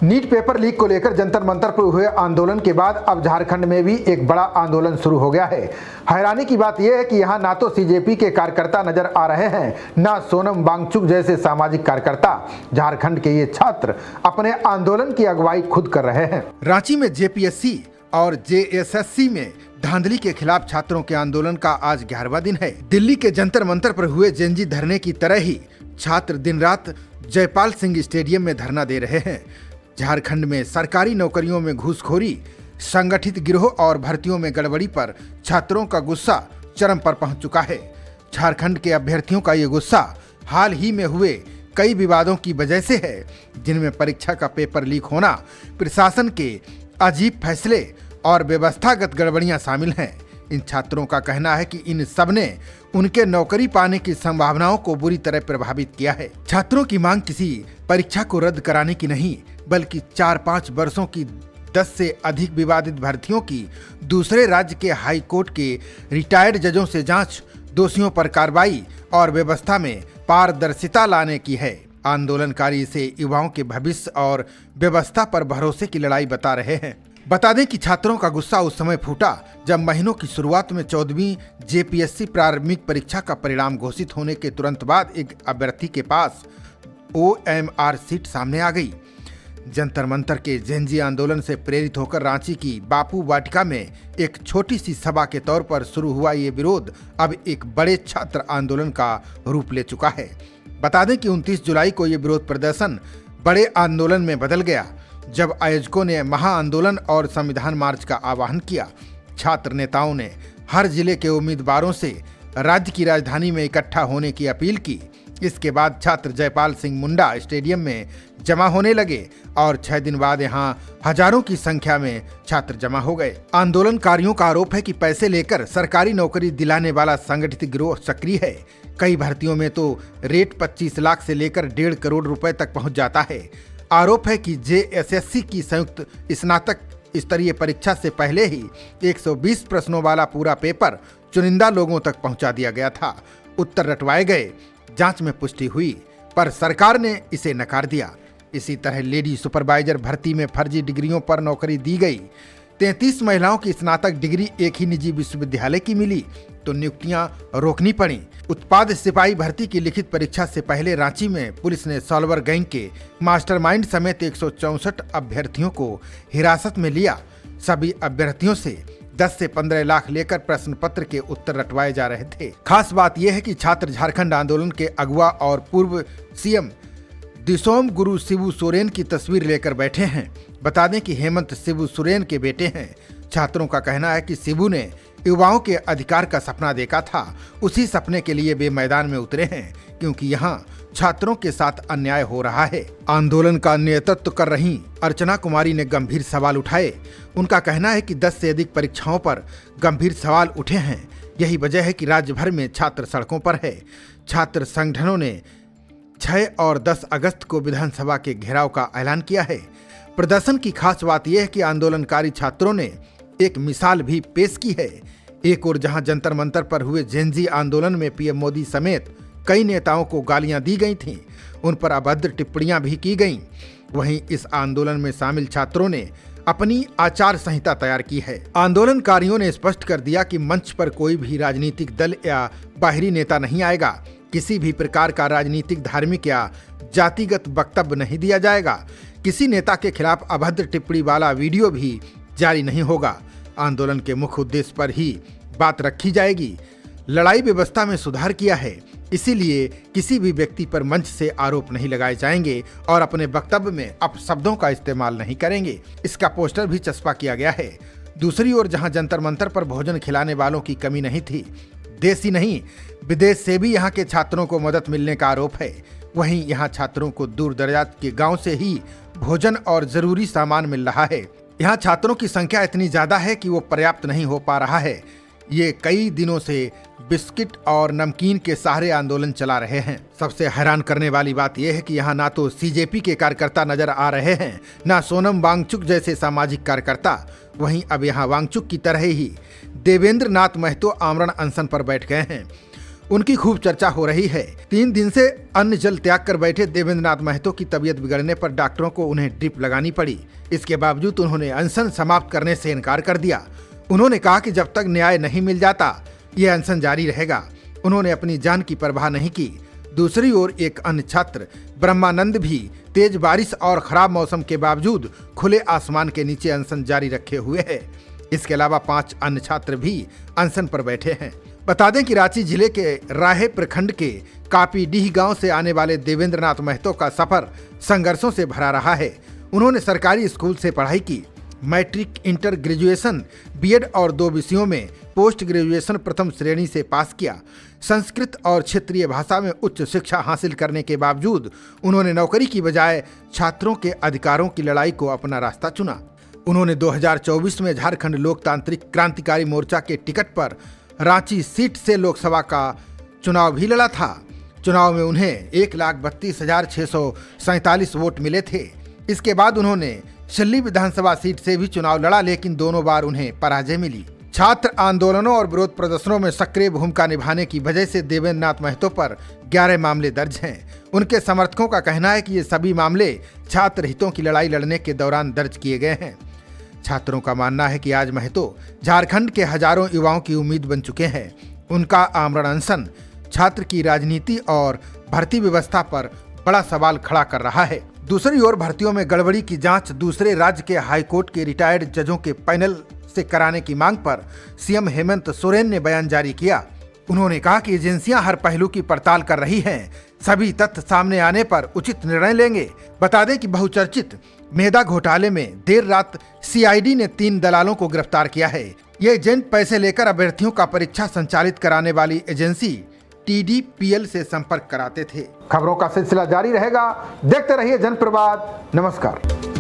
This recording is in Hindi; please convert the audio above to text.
नीट पेपर लीक को लेकर जंतर मंतर पर हुए आंदोलन के बाद अब झारखंड में भी एक बड़ा आंदोलन शुरू हो गया है। हैरानी की बात यह है कि यहां ना तो सीजेपी के कार्यकर्ता नजर आ रहे हैं, ना सोनम वांगचुक जैसे सामाजिक कार्यकर्ता। झारखंड के ये छात्र अपने आंदोलन की अगुवाई खुद कर रहे हैं। रांची में जेपीएससी और जेएसएससी में धांधली के खिलाफ छात्रों के आंदोलन का आज 11वां दिन है। दिल्ली के जंतर मंतर पर हुए जेएनजी धरने की तरह ही छात्र दिन रात जयपाल सिंह स्टेडियम में धरना दे रहे हैं। झारखंड में सरकारी नौकरियों में घूसखोरी, संगठित गिरोह और भर्तियों में गड़बड़ी पर छात्रों का गुस्सा चरम पर पहुंच चुका है। झारखंड के अभ्यर्थियों का ये गुस्सा हाल ही में हुए कई विवादों की वजह से है, जिनमें परीक्षा का पेपर लीक होना, प्रशासन के अजीब फैसले और व्यवस्थागत गड़बड़ियां शामिल हैं। इन छात्रों का कहना है कि इन सब ने उनके नौकरी पाने की संभावनाओं को बुरी तरह प्रभावित किया है। छात्रों की मांग किसी परीक्षा को रद्द कराने की नहीं, बल्कि 4-5 वर्षों की 10 से अधिक विवादित भर्तियों की दूसरे राज्य के हाई कोर्ट के रिटायर्ड जजों से जांच, दोषियों पर कार्रवाई और व्यवस्था में पारदर्शिता लाने की है। आंदोलनकारी इसे युवाओं के भविष्य और व्यवस्था पर भरोसे की लड़ाई बता रहे हैं। बता दें कि छात्रों का गुस्सा उस समय फूटा जब महीनों की शुरुआत में 14वीं जेपीएससी प्रारंभिक परीक्षा का परिणाम घोषित होने के तुरंत बाद एक अभ्यर्थी के पास OMR सीट सामने आ गई। जंतर मंतर के जेएनजी आंदोलन से प्रेरित होकर रांची की बापू वाटिका में एक छोटी सी सभा के तौर पर शुरू हुआ ये विरोध अब एक बड़े छात्र आंदोलन का रूप ले चुका है। बता दें कि 29 जुलाई को ये विरोध प्रदर्शन बड़े आंदोलन में बदल गया, जब आयोजकों ने महाआंदोलन और संविधान मार्च का आह्वान किया। छात्र नेताओं ने हर जिले के उम्मीदवारों से राज्य की राजधानी में इकट्ठा होने की अपील की। इसके बाद छात्र जयपाल सिंह मुंडा स्टेडियम में जमा होने लगे और 6 दिन बाद यहां हजारों की संख्या में छात्र जमा हो गए। आंदोलनकारियों का आरोप है कि पैसे लेकर सरकारी नौकरी दिलाने वाला संगठित गिरोह सक्रिय है। कई भर्तियों में तो रेट 25 लाख से लेकर 1.5 करोड़ रुपए तक पहुंच जाता है। आरोप है कि जेएसएससी की संयुक्त स्नातक स्तरीय परीक्षा से पहले ही 120 प्रश्नों वाला पूरा पेपर चुनिंदा लोगों तक पहुंचा दिया गया था। उत्तर रटवाए गए, जांच में पुष्टि हुई, पर सरकार ने इसे नकार दिया। इसी तरह लेडी सुपरवाइजर भर्ती में फर्जी डिग्रियों पर नौकरी दी गई। 33 महिलाओं की स्नातक डिग्री एक ही निजी विश्वविद्यालय की मिली तो नियुक्तियां रोकनी पड़ी। उत्पाद सिपाही भर्ती की लिखित परीक्षा से पहले रांची में पुलिस ने सॉल्वर गैंग के मास्टरमाइंड समेत 164 अभ्यर्थियों को हिरासत में लिया। सभी अभ्यर्थियों से 10 से 15 लाख लेकर प्रश्न पत्र के उत्तर रटवाए जा रहे थे। खास बात यह है कि छात्र झारखंड आंदोलन के अगुवा और पूर्व सीएम दिसोम गुरु शिबू सोरेन की तस्वीर लेकर बैठे हैं। बता दें कि हेमंत शिबू सोरेन के बेटे हैं। छात्रों का कहना है कि शिबू ने युवाओं के अधिकार का सपना देखा था, उसी सपने के लिए वे मैदान में उतरे हैं, क्योंकि यहाँ छात्रों के साथ अन्याय हो रहा है। आंदोलन का नेतृत्व कर रही अर्चना कुमारी ने गंभीर सवाल उठाए। उनका कहना है कि 10 से अधिक परीक्षाओं पर गंभीर सवाल उठे हैं। यही वजह है कि राज्य भर में छात्र सड़कों पर है। छात्र संगठनों ने 6 और 10 अगस्त को विधानसभा के घेराव का ऐलान किया है। प्रदर्शन की खास बात यह है कि आंदोलनकारी छात्रों ने एक मिसाल भी पेश की है। एक और जहां जंतर मंतर पर हुए जेएनजी आंदोलन में पीएम मोदी समेत कई नेताओं को गालियां दी गई थीं, उन पर अभद्र टिप्पणियां भी की गईं, वहीं इस आंदोलन में शामिल छात्रों ने अपनी आचार संहिता तैयार की है। आंदोलनकारियों ने स्पष्ट कर दिया कि मंच पर कोई भी राजनीतिक दल या बाहरी नेता नहीं आएगा। किसी भी प्रकार का राजनीतिक, धार्मिक या जातिगत वक्तव्य नहीं दिया जाएगा। किसी नेता के खिलाफ अभद्र टिप्पणी वाला वीडियो भी जारी नहीं होगा। आंदोलन के मुख्य उद्देश्य पर ही बात रखी जाएगी। लड़ाई व्यवस्था में सुधार किया है, इसीलिए किसी भी व्यक्ति पर मंच से आरोप नहीं लगाए जाएंगे और अपने वक्तव्य में अपशब्दों का इस्तेमाल नहीं करेंगे। इसका पोस्टर भी चस्पा किया गया है। दूसरी ओर जहां जंतर मंतर पर भोजन खिलाने वालों की कमी नहीं थी, देश ही नहीं विदेश से भी यहाँ के छात्रों को मदद मिलने का आरोप है। वहीं यहाँ छात्रों को दूर दराज के गाँव से ही भोजन और जरूरी सामान मिल रहा है। यहाँ छात्रों की संख्या इतनी ज्यादा है कि वो पर्याप्त नहीं हो पा रहा है। ये कई दिनों से बिस्किट और नमकीन के सहारे आंदोलन चला रहे हैं। सबसे हैरान करने वाली बात यह है कि यहाँ ना तो सीजेपी के कार्यकर्ता नजर आ रहे हैं, ना सोनम वांगचुक जैसे सामाजिक कार्यकर्ता। वहीं अब यहाँ वांगचुक की तरह ही देवेंद्र नाथ महतो आमरण अनशन पर बैठ गए हैं। उनकी खूब चर्चा हो रही है। 3 दिन से अन्न जल त्याग कर बैठे देवेंद्र नाथ महतो की तबीयत बिगड़ने पर डॉक्टरों को उन्हें ड्रिप लगानी पड़ी। इसके बावजूद उन्होंने अनशन समाप्त करने से इनकार कर दिया। उन्होंने कहा कि जब तक न्याय नहीं मिल जाता ये अनशन जारी रहेगा। उन्होंने अपनी जान की परवाह नहीं की। दूसरी ओर एक अन्य छात्र ब्रह्मानंद भी तेज बारिश और खराब मौसम के बावजूद खुले आसमान के नीचे अनशन जारी रखे हुए है। इसके अलावा 5 अन्य छात्र भी अनशन पर बैठे हैं। बता दें कि रांची जिले के राहे प्रखंड के कापीडीह गांव से आने वाले देवेंद्र नाथ महतो का सफर संघर्षों से भरा रहा है। उन्होंने सरकारी स्कूल से पढ़ाई की, मैट्रिक, इंटर, ग्रेजुएशन, बीएड और 2 विषयों में पोस्ट ग्रेजुएशन प्रथम श्रेणी से पास किया। संस्कृत और क्षेत्रीय भाषा में उच्च शिक्षा हासिल करने के बावजूद उन्होंने नौकरी की बजाय छात्रों के अधिकारों की लड़ाई को अपना रास्ता चुना। उन्होंने 2024 में झारखंड लोकतांत्रिक क्रांतिकारी मोर्चा के टिकट पर रांची सीट से लोकसभा का चुनाव भी लड़ा था। चुनाव में उन्हें 1,32,647 वोट मिले थे। इसके बाद उन्होंने शिल्ली विधानसभा सीट से भी चुनाव लड़ा, लेकिन दोनों बार उन्हें पराजय मिली। छात्र आंदोलनों और विरोध प्रदर्शनों में सक्रिय भूमिका निभाने की वजह से देवेंद्र नाथ महतो पर 11 मामले दर्ज हैं। उनके समर्थकों का कहना है कि ये सभी मामले छात्र हितों की लड़ाई लड़ने के दौरान दर्ज किए गए हैं। छात्रों का मानना है कि आज महतो झारखंड के हजारों युवाओं की उम्मीद बन चुके हैं। उनका आमरण अनशन छात्र की राजनीति और भर्ती व्यवस्था पर बड़ा सवाल खड़ा कर रहा है। दूसरी ओर भर्तियों में गड़बड़ी की जांच दूसरे राज्य के हाईकोर्ट के रिटायर्ड जजों के पैनल से कराने की मांग पर सीएम हेमंत सोरेन ने बयान जारी किया। उन्होंने कहा कि एजेंसियां हर पहलू की पड़ताल कर रही हैं, सभी तथ्य सामने आने पर उचित निर्णय लेंगे। बता दें कि बहुचर्चित मेधा घोटाले में देर रात सीआईडी ने 3 दलालों को गिरफ्तार किया है। ये एजेंट पैसे लेकर अभ्यर्थियों का परीक्षा संचालित कराने वाली एजेंसी TDPL से संपर्क कराते थे। खबरों का सिलसिला जारी रहेगा। देखते रहिए जनप्रवाद। नमस्कार।